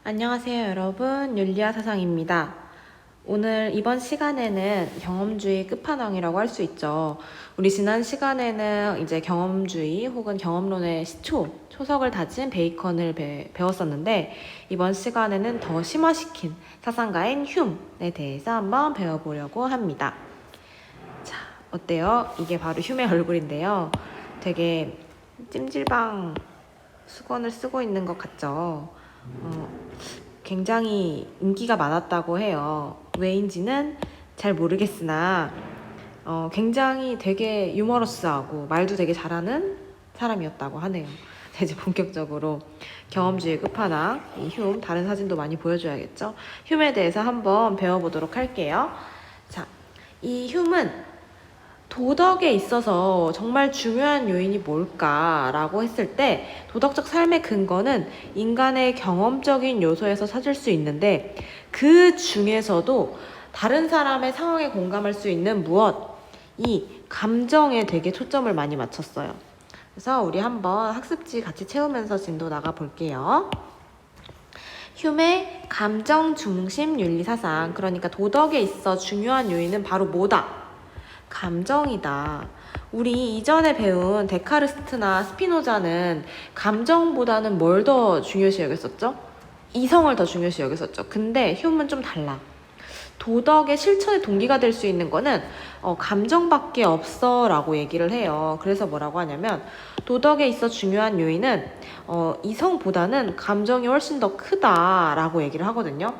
안녕하세요, 여러분. 율리아 사상입니다. 오늘 이번 시간에는 경험주의 끝판왕이라고 할 수 있죠. 우리 지난 시간에는 이제 경험주의 혹은 경험론의 초석을 다진 베이컨을 배웠었는데, 이번 시간에는 더 심화시킨 사상가인 흉에 대해서 한번 배워보려고 합니다. 자, 어때요? 이게 바로 흉의 얼굴인데요. 되게 찜질방 수건을 쓰고 있는 것 같죠? 굉장히 인기가 많았다고 해요. 왜인지는 잘 모르겠으나 굉장히 되게 유머러스하고 말도 되게 잘하는 사람이었다고 하네요. 이제 본격적으로 경험주의 끝판왕 이 흉, 다른 사진도 많이 보여줘야겠죠? 흉에 대해서 한번 배워보도록 할게요. 자, 이 흉은 도덕에 있어서 정말 중요한 요인이 뭘까라고 했을 때, 도덕적 삶의 근거는 인간의 경험적인 요소에서 찾을 수 있는데, 그 중에서도 다른 사람의 상황에 공감할 수 있는 무엇, 이 감정에 되게 초점을 많이 맞췄어요. 그래서 우리 한번 학습지 같이 채우면서 진도 나가 볼게요. 흉의 감정 중심 윤리 사상, 그러니까 도덕에 있어 중요한 요인은 바로 뭐다? 감정이다. 우리 이전에 배운 데카르트나 스피노자는 감정보다는 뭘 더 중요시 여겼었죠? 이성을 더 중요시 여겼었죠. 근데 흉은 좀 달라. 도덕의 실천의 동기가 될 수 있는 거는 감정밖에 없어 라고 얘기를 해요. 그래서 뭐라고 하냐면, 도덕에 있어 중요한 요인은 이성보다는 감정이 훨씬 더 크다라고 얘기를 하거든요.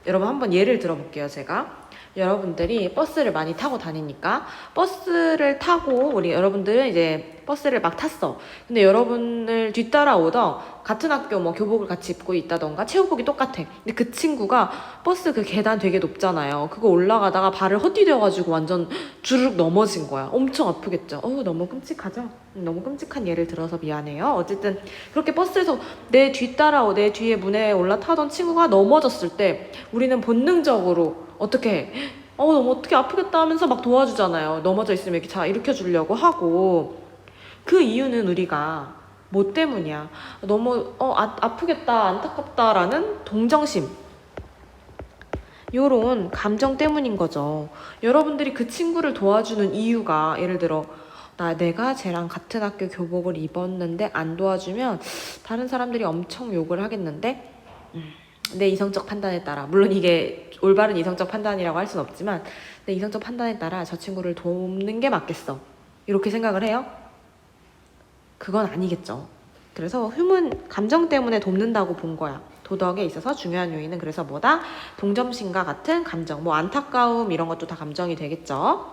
여러분 한번 예를 들어볼게요. 제가 여러분들이 버스를 많이 타고 다니니까, 버스를 타고 우리 여러분들은 이제 버스를 막 탔어. 근데 여러분을 뒤따라오던 같은 학교 뭐 교복을 같이 입고 있다던가 체육복이 똑같아. 근데 그 친구가 버스 그 계단 되게 높잖아요. 그거 올라가다가 발을 헛디뎌가지고 완전 주르륵 넘어진 거야. 엄청 아프겠죠. 너무 끔찍하죠? 너무 끔찍한 예를 들어서 미안해요. 어쨌든 그렇게 버스에서 내 뒤에 문에 올라타던 친구가 넘어졌을 때, 우리는 본능적으로 어떻게 해? 너무 어떻게 아프겠다 하면서 막 도와주잖아요. 넘어져 있으면 이렇게 자 일으켜 주려고 하고. 그 이유는 우리가 뭐 때문이야? 너무 아프겠다, 안타깝다라는 동정심, 요런 감정 때문인 거죠. 여러분들이 그 친구를 도와주는 이유가, 예를 들어 내가 쟤랑 같은 학교 교복을 입었는데 안 도와주면 다른 사람들이 엄청 욕을 하겠는데, 내 이성적 판단에 따라, 물론 이게 올바른 이성적 판단이라고 할 순 없지만, 내 이성적 판단에 따라 저 친구를 돕는 게 맞겠어, 이렇게 생각을 해요? 그건 아니겠죠. 그래서 흉은 감정 때문에 돕는다고 본 거야. 도덕에 있어서 중요한 요인은 그래서 뭐다? 동정심과 같은 감정, 뭐 안타까움 이런 것도 다 감정이 되겠죠.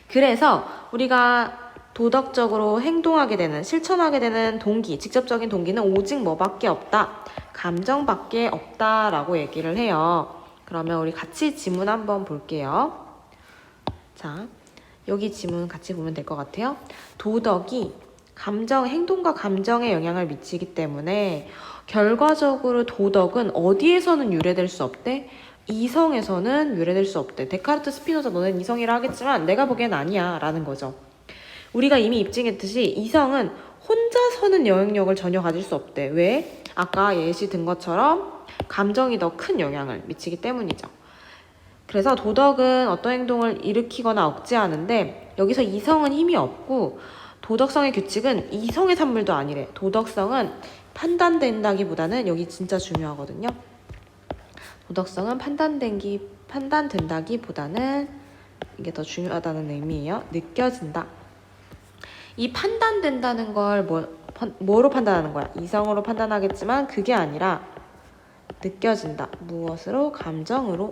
그래서 우리가 도덕적으로 행동하게 되는, 실천하게 되는 동기, 직접적인 동기는 오직 뭐밖에 없다? 감정밖에 없다라고 얘기를 해요. 그러면 우리 같이 지문 한번 볼게요. 자, 여기 지문 같이 보면 될 것 같아요. 도덕이 행동과 감정에 영향을 미치기 때문에 결과적으로 도덕은 어디에서는 유래될 수 없대? 이성에서는 유래될 수 없대. 데카르트, 스피노자 너는 이성이라 하겠지만 내가 보기엔 아니야 라는 거죠. 우리가 이미 입증했듯이 이성은 혼자서는 영향력을 전혀 가질 수 없대. 왜? 아까 예시 든 것처럼 감정이 더 큰 영향을 미치기 때문이죠. 그래서 도덕은 어떤 행동을 일으키거나 억제하는데, 여기서 이성은 힘이 없고, 도덕성의 규칙은 이성의 산물도 아니래. 도덕성은 판단된다기보다는, 여기 진짜 중요하거든요. 도덕성은 판단된다기보다는, 이게 더 중요하다는 의미예요. 느껴진다. 이 판단된다는 걸 뭐로 판단하는 거야? 이성으로 판단하겠지만 그게 아니라 느껴진다. 무엇으로? 감정으로.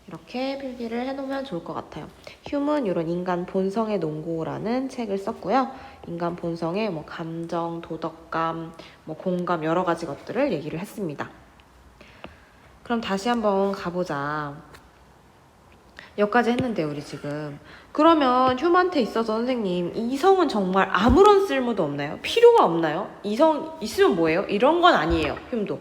이렇게 필기를 해놓으면 좋을 것 같아요. 흉은 이런 인간 본성의 농구라는 책을 썼고요. 인간 본성의 뭐 감정, 도덕감, 뭐 공감 여러 가지 것들을 얘기를 했습니다. 그럼 다시 한번 가보자. 여기까지 했는데 우리 지금. 그러면 흉한테 있어서 선생님, 이성은 정말 아무런 쓸모도 없나요? 필요가 없나요? 이성 있으면 뭐예요? 이런 건 아니에요. 흉도.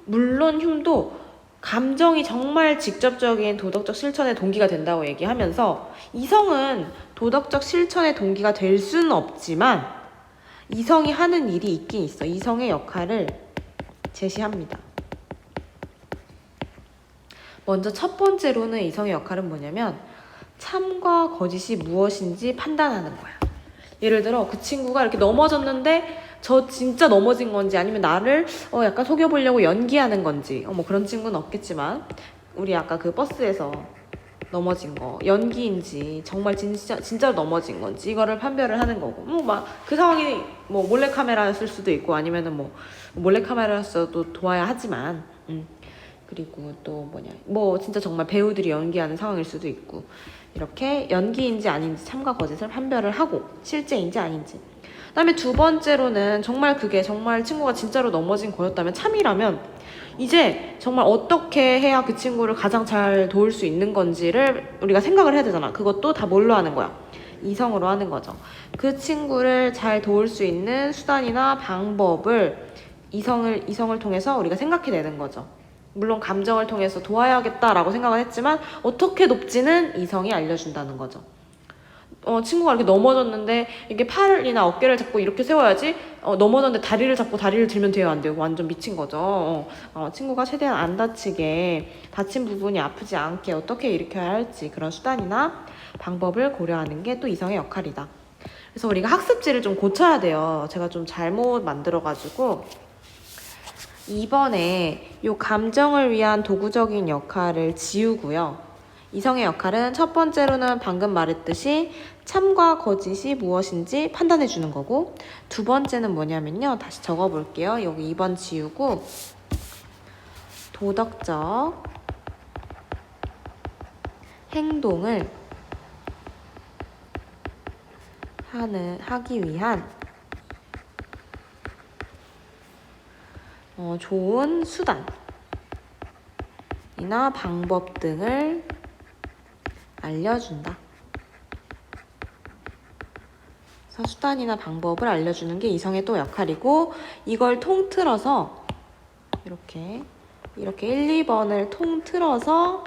물론 흉도 감정이 정말 직접적인 도덕적 실천의 동기가 된다고 얘기하면서, 이성은 도덕적 실천의 동기가 될 수는 없지만 이성이 하는 일이 있긴 있어. 이성의 역할을 제시합니다. 먼저 첫 번째로는 이성의 역할은 뭐냐면 참과 거짓이 무엇인지 판단하는 거야. 예를 들어 그 친구가 이렇게 넘어졌는데 저 진짜 넘어진 건지 아니면 나를 약간 속여보려고 연기하는 건지 뭐 그런 친구는 없겠지만 우리 아까 그 버스에서 넘어진 거 연기인지 정말 진짜로 넘어진 건지 이거를 판별을 하는 거고 막 그 상황이 뭐 몰래카메라였을 수도 있고 아니면은 뭐 몰래카메라였어도 도와야 하지만 그리고 또 뭐 진짜 정말 배우들이 연기하는 상황일 수도 있고 이렇게 연기인지 아닌지 참과 거짓을 판별을 하고 실제인지 아닌지. 그다음에 두 번째로는 정말 그게 정말 친구가 진짜로 넘어진 거였다면 참이라면 이제 정말 어떻게 해야 그 친구를 가장 잘 도울 수 있는 건지를 우리가 생각을 해야 되잖아. 그것도 다 뭘로 하는 거야? 이성으로 하는 거죠. 그 친구를 잘 도울 수 있는 수단이나 방법을 이성을 통해서 우리가 생각해내는 거죠. 물론 감정을 통해서 도와야겠다라고 생각을 했지만 어떻게 돕지는 이성이 알려준다는 거죠. 친구가 이렇게 넘어졌는데 이게 팔이나 어깨를 잡고 이렇게 세워야지 넘어졌는데 다리를 잡고 다리를 들면 돼요 안 돼요? 완전 미친 거죠. 친구가 최대한 안 다치게 다친 부분이 아프지 않게 어떻게 일으켜야 할지 그런 수단이나 방법을 고려하는 게 또 이성의 역할이다. 그래서 우리가 학습지를 좀 고쳐야 돼요. 제가 좀 잘못 만들어가지고 이번에 요 감정을 위한 도구적인 역할을 지우고요. 이성의 역할은 첫 번째로는 방금 말했듯이 참과 거짓이 무엇인지 판단해 주는 거고 두 번째는 뭐냐면요. 다시 적어 볼게요. 여기 2번 지우고 도덕적 행동을 하기 위한 좋은 수단이나 방법 등을 알려준다. 그래서 수단이나 방법을 알려주는 게 이성의 또 역할이고 이걸 통틀어서 이렇게 1, 2번을 통틀어서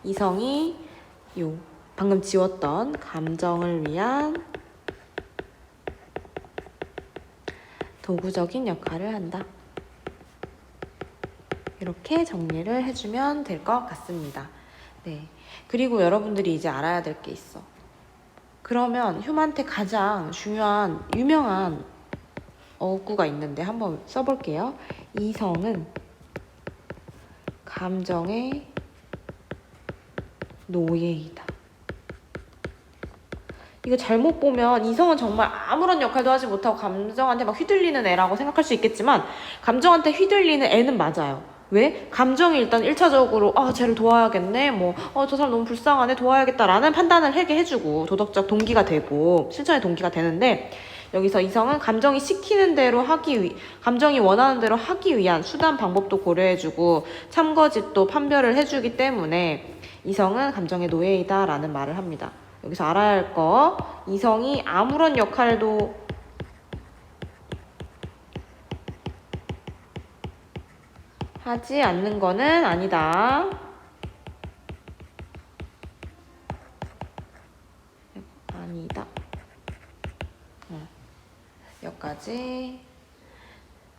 이성이 방금 지웠던 감정을 위한 도구적인 역할을 한다. 이렇게 정리를 해주면 될 것 같습니다. 네. 그리고 여러분들이 이제 알아야 될 게 있어. 그러면 휴먼테 가장 중요한 유명한 어구가 있는데 한번 써볼게요. 이성은 감정의 노예이다. 이거 잘못 보면 이성은 정말 아무런 역할도 하지 못하고 감정한테 막 휘둘리는 애라고 생각할 수 있겠지만 감정한테 휘둘리는 애는 맞아요. 왜? 감정이 일단 1차적으로 쟤를 도와야겠네 저 사람 너무 불쌍하네 도와야겠다라는 판단을 하게 해주고 도덕적 동기가 되고 실천의 동기가 되는데 여기서 이성은 감정이 시키는 대로 감정이 원하는 대로 하기 위한 수단 방법도 고려해주고 참거짓도 판별을 해주기 때문에 이성은 감정의 노예이다 라는 말을 합니다. 여기서 알아야 할 거 이성이 아무런 역할도 하지 않는 거는 아니다. 아니다. 여기까지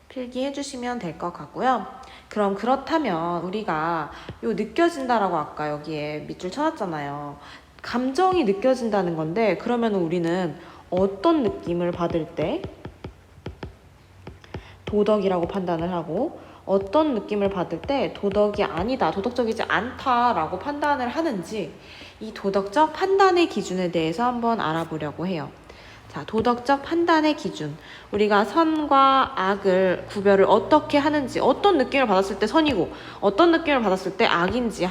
필기해 주시면 될 것 같고요. 그럼 그렇다면 우리가 느껴진다라고 아까 여기에 밑줄 쳐놨잖아요. 감정이 느껴진다는 건데 그러면 우리는 어떤 느낌을 받을 때 도덕이라고 판단을 하고 어떤 느낌을 받을 때 도덕이 아니다, 도덕적이지 않다라고 판단을 하는지 이 도덕적 판단의 기준에 대해서 한번 알아보려고 해요. 자, 도덕적 판단의 기준. 우리가 선과 악을 구별을 어떻게 하는지, 어떤 느낌을 받았을 때 선이고 어떤 느낌을 받았을 때 악인지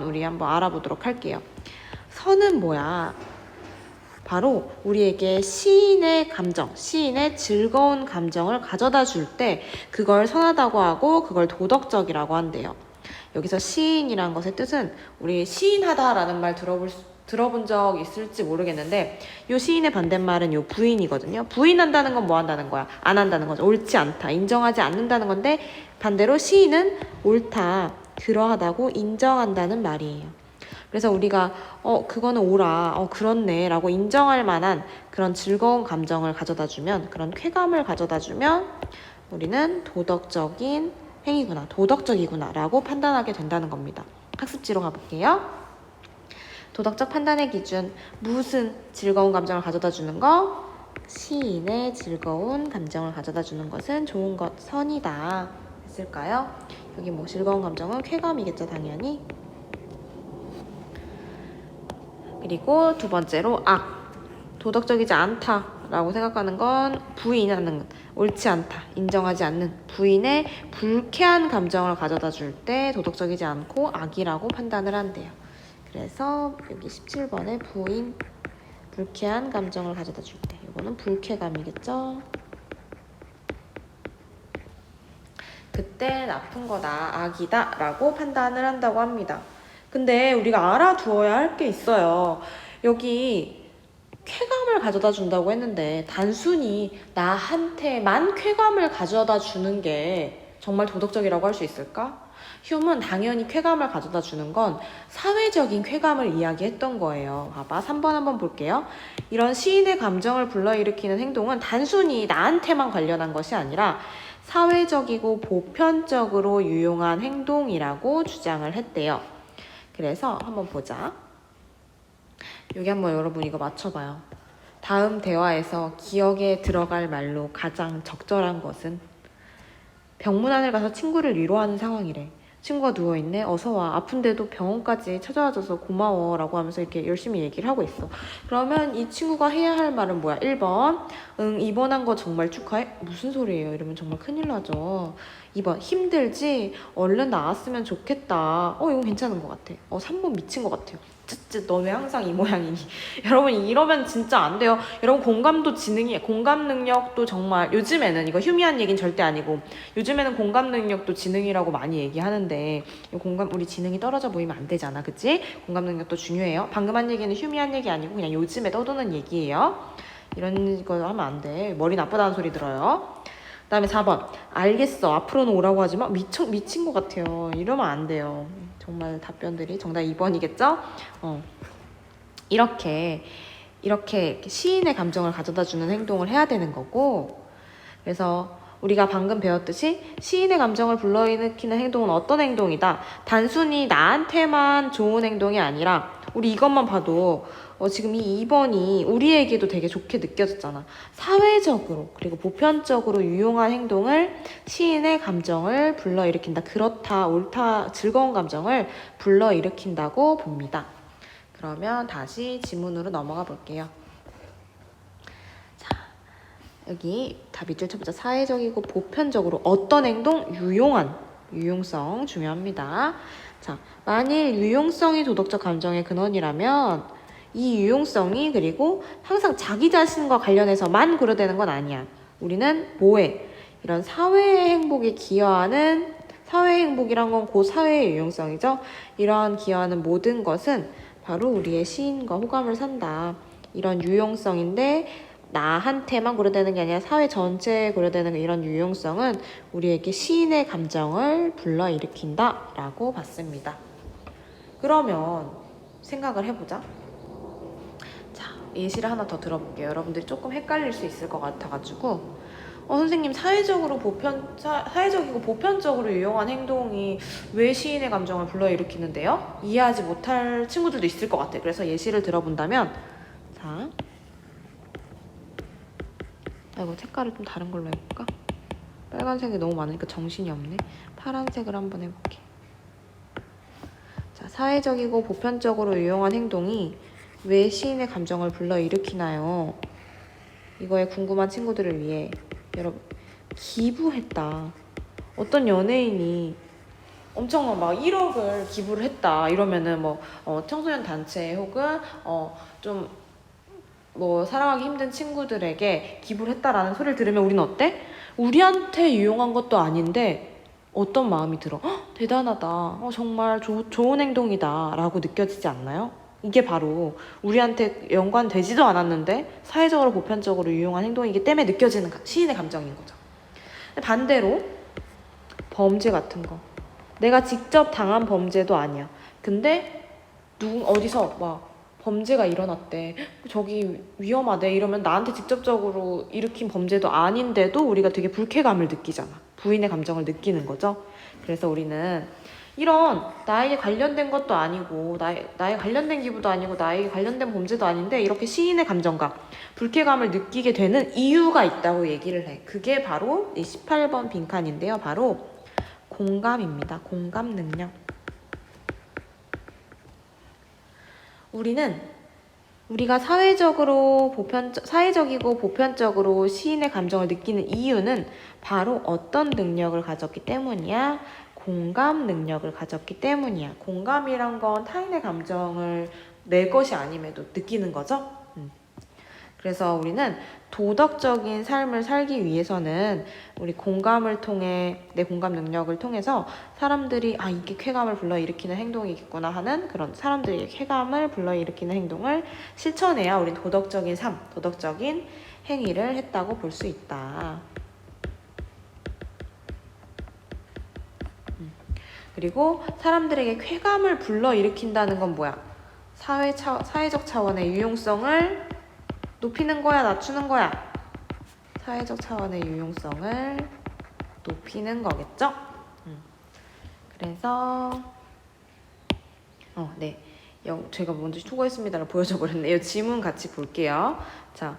우리 한번 알아보도록 할게요. 선은 뭐야? 바로 우리에게 시인의 감정, 시인의 즐거운 감정을 가져다 줄 때 그걸 선하다고 하고 그걸 도덕적이라고 한대요. 여기서 시인이란 것의 뜻은 우리 시인하다라는 말 들어본 적 있을지 모르겠는데 요 시인의 반대말은 요 부인이거든요. 부인한다는 건 뭐 한다는 거야? 안 한다는 거죠. 옳지 않다, 인정하지 않는다는 건데 반대로 시인은 옳다, 그러하다고 인정한다는 말이에요. 그래서 우리가 그거는 옳아, 그렇네 라고 인정할 만한 그런 즐거운 감정을 가져다 주면, 그런 쾌감을 가져다 주면 우리는 도덕적인 행위구나, 도덕적이구나 라고 판단하게 된다는 겁니다. 학습지로 가볼게요. 도덕적 판단의 기준, 무슨 즐거운 감정을 가져다 주는 거? 시인의 즐거운 감정을 가져다 주는 것은 좋은 것, 선이다 했을까요? 여기 뭐 즐거운 감정은 쾌감이겠죠, 당연히. 그리고 두 번째로 도덕적이지 않다라고 생각하는 건 부인하는, 옳지 않다, 인정하지 않는 부인의 불쾌한 감정을 가져다 줄 때 도덕적이지 않고 악이라고 판단을 한대요. 그래서 여기 17번에 부인, 불쾌한 감정을 가져다 줄 때, 이거는 불쾌감이겠죠. 그때 나쁜 거다, 악이다 라고 판단을 한다고 합니다. 근데 우리가 알아두어야 할 게 있어요. 여기 쾌감을 가져다 준다고 했는데 단순히 나한테만 쾌감을 가져다 주는 게 정말 도덕적이라고 할 수 있을까? 휴은 당연히 쾌감을 가져다 주는 건 사회적인 쾌감을 이야기했던 거예요. 봐봐, 3번 한번 볼게요. 이런 시인의 감정을 불러일으키는 행동은 단순히 나한테만 관련한 것이 아니라 사회적이고 보편적으로 유용한 행동이라고 주장을 했대요. 그래서 한번 보자. 여기 한번 여러분 이거 맞춰봐요. 다음 대화에서 기억에 들어갈 말로 가장 적절한 것은? 병문안을 가서 친구를 위로하는 상황이래. 친구가 누워있네. 어서와. 아픈데도 병원까지 찾아와줘서 고마워 라고 하면서 이렇게 열심히 얘기를 하고 있어. 그러면 이 친구가 해야 할 말은 뭐야? 1번 입원한 거 정말 축하해? 무슨 소리예요? 이러면 정말 큰일 나죠. 2번 힘들지? 얼른 나았으면 좋겠다. 이건 괜찮은 것 같아. 3번 미친 것 같아요. 쯧쯧 너 왜 항상 이 모양이니? 여러분 이러면 진짜 안 돼요. 여러분 공감 능력도 정말 요즘에는, 이거 흉의한 얘기는 절대 아니고 요즘에는 공감 능력도 지능이라고 많이 얘기하는데 우리 지능이 떨어져 보이면 안 되잖아, 그치? 공감 능력도 중요해요. 방금 한 얘기는 흉의한 얘기 아니고 그냥 요즘에 떠도는 얘기예요. 이런 거 하면 안 돼. 머리 나쁘다는 소리 들어요. 그 다음에 4번 알겠어, 앞으로는 오라고 하지 마. 미친 것 같아요. 이러면 안 돼요. 정말 답변들이 정답 2번이겠죠? 이렇게 시인의 감정을 가져다 주는 행동을 해야 되는 거고, 그래서 우리가 방금 배웠듯이 시인의 감정을 불러일으키는 행동은 어떤 행동이다? 단순히 나한테만 좋은 행동이 아니라 우리 이것만 봐도 지금 이 2번이 우리에게도 되게 좋게 느껴졌잖아. 사회적으로 그리고 보편적으로 유용한 행동을 시인의 감정을 불러일으킨다. 그렇다, 옳다, 즐거운 감정을 불러일으킨다고 봅니다. 그러면 다시 지문으로 넘어가 볼게요. 자, 여기 다 밑줄 쳐보자. 사회적이고 보편적으로 어떤 행동? 유용성 중요합니다. 자, 만일 유용성이 도덕적 감정의 근원이라면 이 유용성이 그리고 항상 자기 자신과 관련해서만 고려되는 건 아니야. 우리는 뭐해? 이런 사회의 행복에 기여하는, 사회 행복이란 건 그 사회의 유용성이죠. 이러한 기여하는 모든 것은 바로 우리의 시인과 호감을 산다. 이런 유용성인데 나한테만 고려되는 게 아니라 사회 전체에 고려되는 이런 유용성은 우리에게 시인의 감정을 불러일으킨다 라고 봤습니다. 그러면 생각을 해보자. 자, 예시를 하나 더 들어볼게요. 여러분들이 조금 헷갈릴 수 있을 것 같아가지고 선생님, 사회적이고 보편적으로 유용한 행동이 왜 시인의 감정을 불러일으키는데요? 이해하지 못할 친구들도 있을 것 같아요. 그래서 예시를 들어본다면, 자, 이거 색깔을 좀 다른 걸로 해볼까? 빨간색이 너무 많으니까 정신이 없네. 파란색을 한번 해볼게. 자, 사회적이고 보편적으로 유용한 행동이 왜 시인의 감정을 불러일으키나요? 이거에 궁금한 친구들을 위해 여러분, 기부했다. 어떤 연예인이 엄청난 막 1억을 기부를 했다 이러면은 청소년 단체 혹은 좀 사랑하기 힘든 친구들에게 기부를 했다라는 소리를 들으면 우리는 어때? 우리한테 유용한 것도 아닌데 어떤 마음이 들어? 대단하다. 정말 좋은 행동이다 라고 느껴지지 않나요? 이게 바로 우리한테 연관되지도 않았는데 사회적으로 보편적으로 유용한 행동이기 때문에 느껴지는 시인의 감정인 거죠. 반대로 범죄 같은 거, 내가 직접 당한 범죄도 아니야. 근데 어디서 막 범죄가 일어났대. 저기 위험하대. 이러면 나한테 직접적으로 일으킨 범죄도 아닌데도 우리가 되게 불쾌감을 느끼잖아. 부인의 감정을 느끼는 거죠. 그래서 우리는 이런 나에게 관련된 것도 아니고 나에 관련된 기부도 아니고 나에게 관련된 범죄도 아닌데 이렇게 시인의 감정과 불쾌감을 느끼게 되는 이유가 있다고 얘기를 해. 그게 바로 이 18번 빈칸인데요. 바로 공감입니다. 공감 능력. 우리가 사회적이고 보편적으로 시인의 감정을 느끼는 이유는 바로 어떤 능력을 가졌기 때문이야? 공감 능력을 가졌기 때문이야. 공감이란 건 타인의 감정을 내 것이 아님에도 느끼는 거죠. 그래서 우리는 도덕적인 삶을 살기 위해서는 우리 공감을 통해 내 공감 능력을 통해서 사람들이 이게 쾌감을 불러일으키는 행동이겠구나 하는 그런 사람들에게 쾌감을 불러일으키는 행동을 실천해야 우린 도덕적인 삶, 도덕적인 행위를 했다고 볼 수 있다. 그리고 사람들에게 쾌감을 불러일으킨다는 건 뭐야? 사회적 차원의 유용성을 높이는 거야, 낮추는 거야? 사회적 차원의 유용성을 높이는 거겠죠? 그래서 네, 제가 먼저 수고했습니다를 보여줘 버렸네요. 지문 같이 볼게요. 자,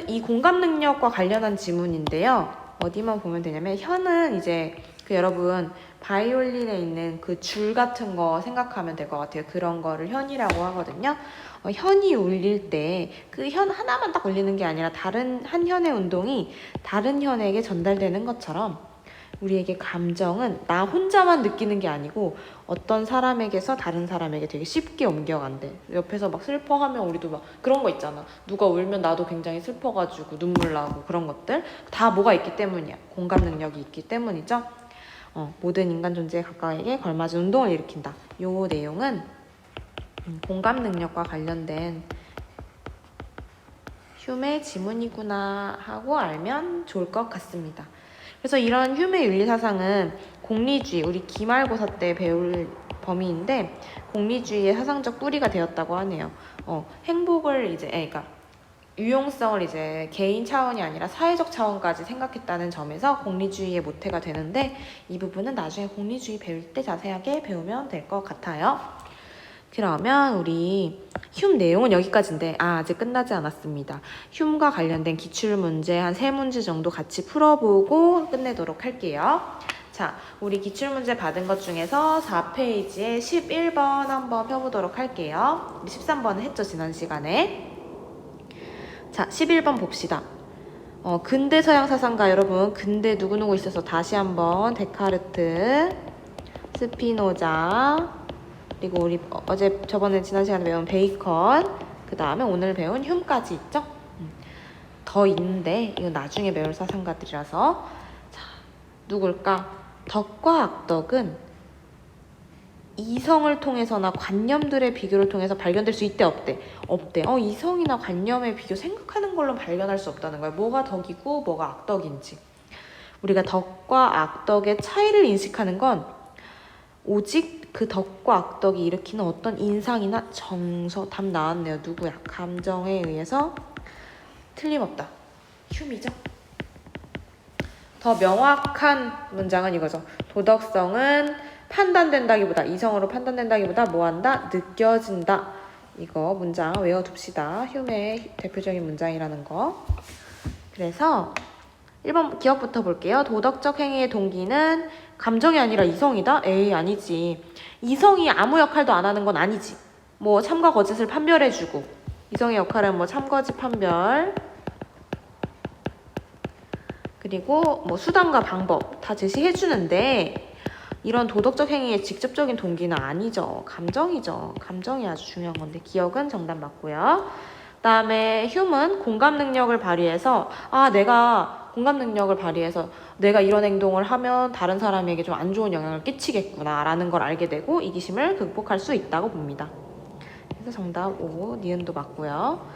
이 공감 능력과 관련한 지문인데요. 어디만 보면 되냐면 현은 이제 여러분 바이올린에 있는 그 줄 같은 거 생각하면 될 것 같아요. 그런 거를 현이라고 하거든요. 현이 울릴 때 그 현 하나만 딱 울리는 게 아니라 한 현의 운동이 다른 현에게 전달되는 것처럼 우리에게 감정은 나 혼자만 느끼는 게 아니고 어떤 사람에게서 다른 사람에게 되게 쉽게 옮겨간대. 옆에서 막 슬퍼하면 우리도 막 그런 거 있잖아. 누가 울면 나도 굉장히 슬퍼가지고 눈물 나고 그런 것들 다 뭐가 있기 때문이야. 공감 능력이 있기 때문이죠. 모든 인간 존재의 각각에게 걸맞은 운동을 일으킨다. 요 내용은 공감 능력과 관련된 휴메 지문이구나 하고 알면 좋을 것 같습니다. 그래서 이런 휴메 윤리사상은 공리주의, 우리 기말고사 때 배울 범위인데 공리주의의 사상적 뿌리가 되었다고 하네요. 행복을 그러니까 유용성을 개인 차원이 아니라 사회적 차원까지 생각했다는 점에서 공리주의의 모태가 되는데 이 부분은 나중에 공리주의 배울 때 자세하게 배우면 될 것 같아요. 그러면 우리 흉 내용은 여기까지인데 아직 끝나지 않았습니다. 흉과 관련된 기출문제 한 3문제 정도 같이 풀어보고 끝내도록 할게요. 자, 우리 기출문제 받은 것 중에서 4페이지에 11번 한번 펴보도록 할게요. 13번은 했죠, 지난 시간에. 자, 11번 봅시다. 근대 서양 사상가 여러분, 근대 누구누구 있어서 다시 한번 데카르트, 스피노자, 그리고 우리 저번에 지난 시간에 배운 베이컨, 그 다음에 오늘 배운 흉까지 있죠? 더 있는데 이건 나중에 배울 사상가들이라서. 자, 누굴까? 덕과 악덕은 이성을 통해서나 관념들의 비교를 통해서 발견될 수 있대, 없대. 이성이나 관념의 비교 생각하는 걸로 발견할 수 없다는 거야. 뭐가 덕이고 뭐가 악덕인지. 우리가 덕과 악덕의 차이를 인식하는 건 오직 그 덕과 악덕이 일으키는 어떤 인상이나 정서, 답 나왔네요. 누구야? 감정에 의해서 틀림없다. 휴미죠. 더 명확한 문장은 이거죠. 도덕성은 이성으로 판단된다기보다 뭐한다? 느껴진다. 이거 문장 외워둡시다. 휴메의 대표적인 문장이라는 거. 그래서 1번 기억부터 볼게요. 도덕적 행위의 동기는 감정이 아니라 이성이다? 에이, 아니지. 이성이 아무 역할도 안 하는 건 아니지. 뭐 참과 거짓을 판별해주고, 이성의 역할은 뭐 참거짓 판별, 그리고 뭐 수단과 방법 다 제시해주는데 이런 도덕적 행위의 직접적인 동기는 아니죠. 감정이죠. 감정이 아주 중요한 건데 기억은 정답 맞고요. 그 다음에 휴은 공감 능력을 발휘해서 내가 공감 능력을 발휘해서 내가 이런 행동을 하면 다른 사람에게 좀 안 좋은 영향을 끼치겠구나 라는 걸 알게 되고 이기심을 극복할 수 있다고 봅니다. 그래서 정답 5, 니은도 맞고요.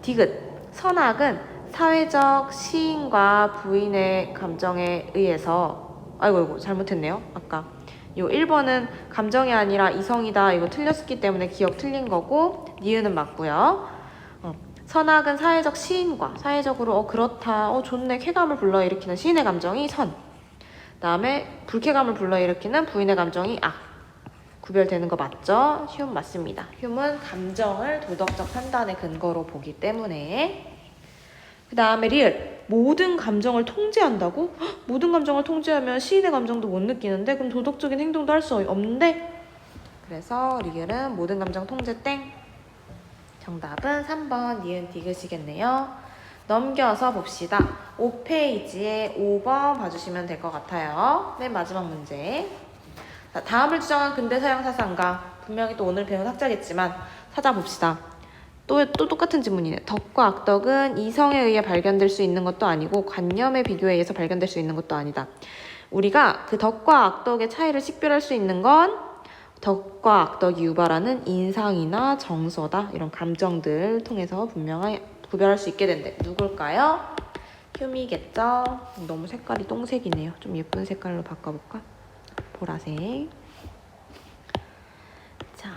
디귿, 선악은 사회적 시인과 부인의 감정에 의해서 아이고 잘못했네요. 아까 요 1번은 감정이 아니라 이성이다. 이거 틀렸기 때문에 기억 틀린 거고 니은은 맞고요. 선악은 사회적 시인과 사회적으로 그렇다, 좋네, 쾌감을 불러일으키는 시인의 감정이 선. 그다음에 불쾌감을 불러일으키는 부인의 감정이 악. 구별되는 거 맞죠? 흉 맞습니다. 흉은 감정을 도덕적 판단의 근거로 보기 때문에. 그 다음에 리을. 모든 감정을 통제한다고? 모든 감정을 통제하면 시인의 감정도 못 느끼는데 그럼 도덕적인 행동도 할 수 없는데? 그래서 리을은 모든 감정 통제 땡. 정답은 3번 니은 디귿이겠네요. 넘겨서 봅시다. 5페이지에 5번 봐주시면 될 것 같아요. 맨 마지막 문제. 자, 다음을 주장한 근대 서양 사상가. 분명히 또 오늘 배운 학자겠지만 찾아봅시다. 또 똑같은 지문이네. 덕과 악덕은 이성에 의해 발견될 수 있는 것도 아니고 관념의 비교에 의해서 발견될 수 있는 것도 아니다. 우리가 그 덕과 악덕의 차이를 식별할 수 있는 건 덕과 악덕이 유발하는 인상이나 정서다. 이런 감정들 통해서 분명히 구별할 수 있게 된대. 누굴까요? 흉이겠죠? 너무 색깔이 똥색이네요. 좀 예쁜 색깔로 바꿔볼까? 보라색. 자,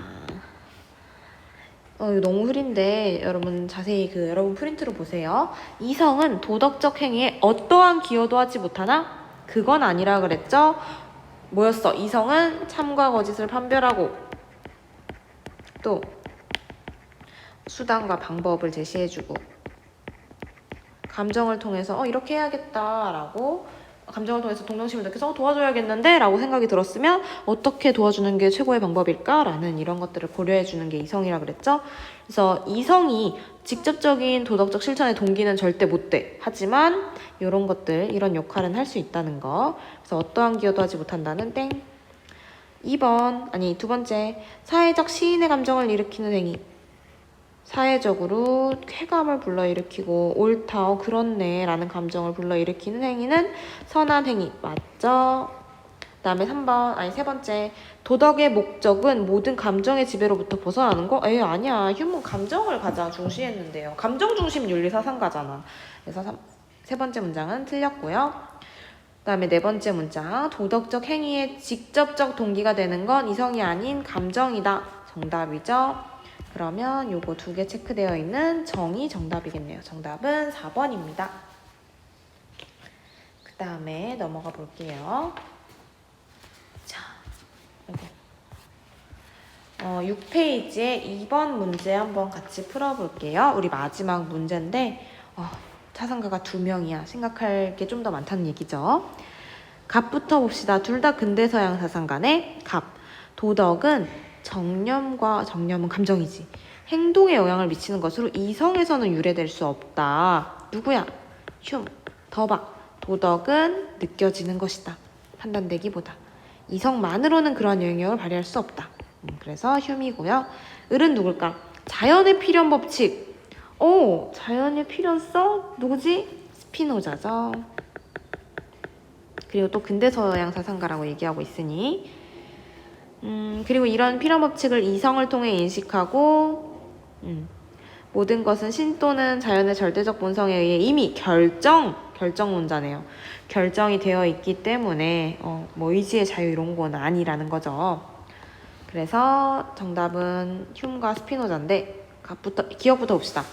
이거 너무 흐린데 여러분 자세히 여러분 프린트로 보세요. 이성은 도덕적 행위에 어떠한 기여도 하지 못하나? 그건 아니라 그랬죠? 뭐였어? 이성은 참과 거짓을 판별하고 또 수단과 방법을 제시해주고 감정을 통해서 이렇게 해야겠다라고 감정을 통해서 동정심을 느껴서 도와줘야겠는데 라고 생각이 들었으면 어떻게 도와주는 게 최고의 방법일까? 라는 이런 것들을 고려해주는 게 이성이라 그랬죠. 그래서 이성이 직접적인 도덕적 실천의 동기는 절대 못 돼. 하지만 이런 것들, 이런 역할은 할 수 있다는 거. 그래서 어떠한 기여도 하지 못한다는 땡. 2번, 아니 두 번째, 사회적 시인의 감정을 일으키는 행위. 사회적으로 쾌감을 불러일으키고 옳다, 그렇네 라는 감정을 불러일으키는 행위는 선한 행위 맞죠? 그 다음에 3번, 아니 세 번째, 도덕의 목적은 모든 감정의 지배로부터 벗어나는 거? 아니야. 휴먼 감정을 가장 중시했는데요. 감정 중심 윤리 사상가잖아. 그래서 세 번째 문장은 틀렸고요. 그 다음에 네 번째 문장, 도덕적 행위의 직접적 동기가 되는 건 이성이 아닌 감정이다. 정답이죠? 그러면 요거 두 개 체크되어 있는 정이 정답이겠네요. 정답은 4번입니다. 그 다음에 넘어가 볼게요. 자, 6페이지에 2번 문제 한번 같이 풀어볼게요. 우리 마지막 문제인데 사상가가 2명이야. 생각할 게 좀 더 많다는 얘기죠. 갑부터 봅시다. 둘 다 근대서양 사상가네. 갑. 도덕은 정념은 감정이지. 행동에 영향을 미치는 것으로 이성에서는 유래될 수 없다. 누구야? 흉. 더 봐. 도덕은 느껴지는 것이다. 판단되기보다. 이성만으로는 그러한 영향력을 발휘할 수 없다. 그래서 흉이고요. 을은 누굴까? 자연의 필연 법칙. 자연의 필연성? 누구지? 스피노자죠. 그리고 또 근대서양 사상가라고 얘기하고 있으니 그리고 이런 필연 법칙을 이성을 통해 인식하고 모든 것은 신 또는 자연의 절대적 본성에 의해 이미 결정론자네요. 결정이 되어 있기 때문에 뭐 의지의 자유 이런 건 아니라는 거죠. 그래서 정답은 흉과 스피노자인데 기억부터 봅시다.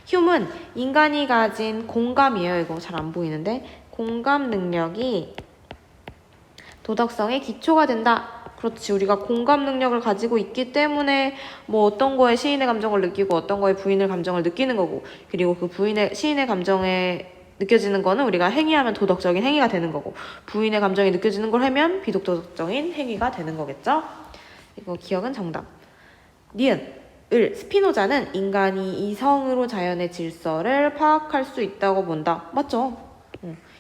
흉은 인간이 가진 공감이에요. 이거 잘 안 보이는데 공감 능력이 도덕성의 기초가 된다. 그렇지. 우리가 공감 능력을 가지고 있기 때문에 뭐 어떤 거에 시인의 감정을 느끼고 어떤 거에 부인의 감정을 느끼는 거고 그리고 그 시인의 감정에 느껴지는 거는 우리가 행위하면 도덕적인 행위가 되는 거고 부인의 감정이 느껴지는 걸 하면 비도덕적인 행위가 되는 거겠죠? 이거 기억은 정답. 니은, 을, 스피노자는 인간이 이성으로 자연의 질서를 파악할 수 있다고 본다. 맞죠?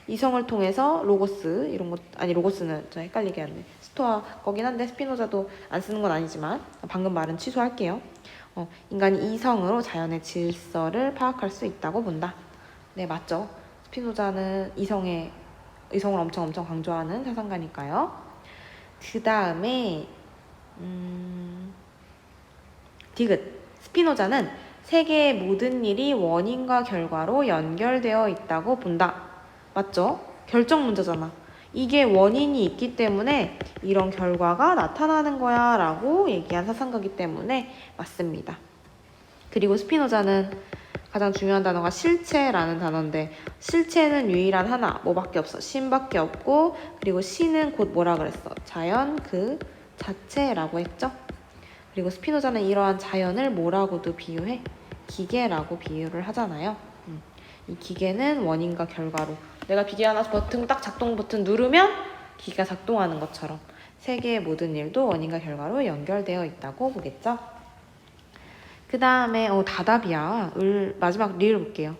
이성을 통해서 로고스 이런 것 아니 로고스는 저 헷갈리게 하네. 스토아 거긴 한데 스피노자도 안 쓰는 건 아니지만 방금 말은 취소할게요. 인간이 이성으로 자연의 질서를 파악할 수 있다고 본다. 네 맞죠. 스피노자는 이성을 엄청 강조하는 사상가니까요. 그 다음에 디귿. 스피노자는 세계의 모든 일이 원인과 결과로 연결되어 있다고 본다. 맞죠? 결정론자잖아. 이게 원인이 있기 때문에 이런 결과가 나타나는 거야 라고 얘기한 사상가이기 때문에 맞습니다. 그리고 스피노자는 가장 중요한 단어가 실체라는 단어인데 실체는 유일한 하나, 뭐밖에 없어? 신밖에 없고 그리고 신은 곧 뭐라 그랬어? 자연 그 자체라고 했죠? 그리고 스피노자는 이러한 자연을 뭐라고도 비유해? 기계라고 비유를 하잖아요. 이 기계는 원인과 결과로 내가 비계 하나 버튼 딱 작동 버튼 누르면 기계가 작동하는 것처럼 세계의 모든 일도 원인과 결과로 연결되어 있다고 보겠죠? 그 다음에 다답이야. 마지막 리을 볼게요.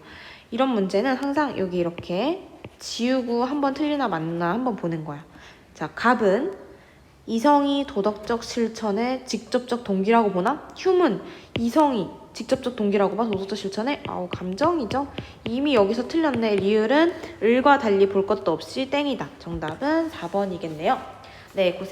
이런 문제는 항상 여기 이렇게 지우고 한번 틀리나 맞나 한번 보는 거야. 자, 갑은 이성이 도덕적 실천의 직접적 동기라고 보나? 휴문, 이성이 직접적 동기라고 봐. 도덕적 실천의 감정이죠. 이미 여기서 틀렸네. 리을은 을과 달리 볼 것도 없이 땡이다. 정답은 4번이겠네요. 네, 고생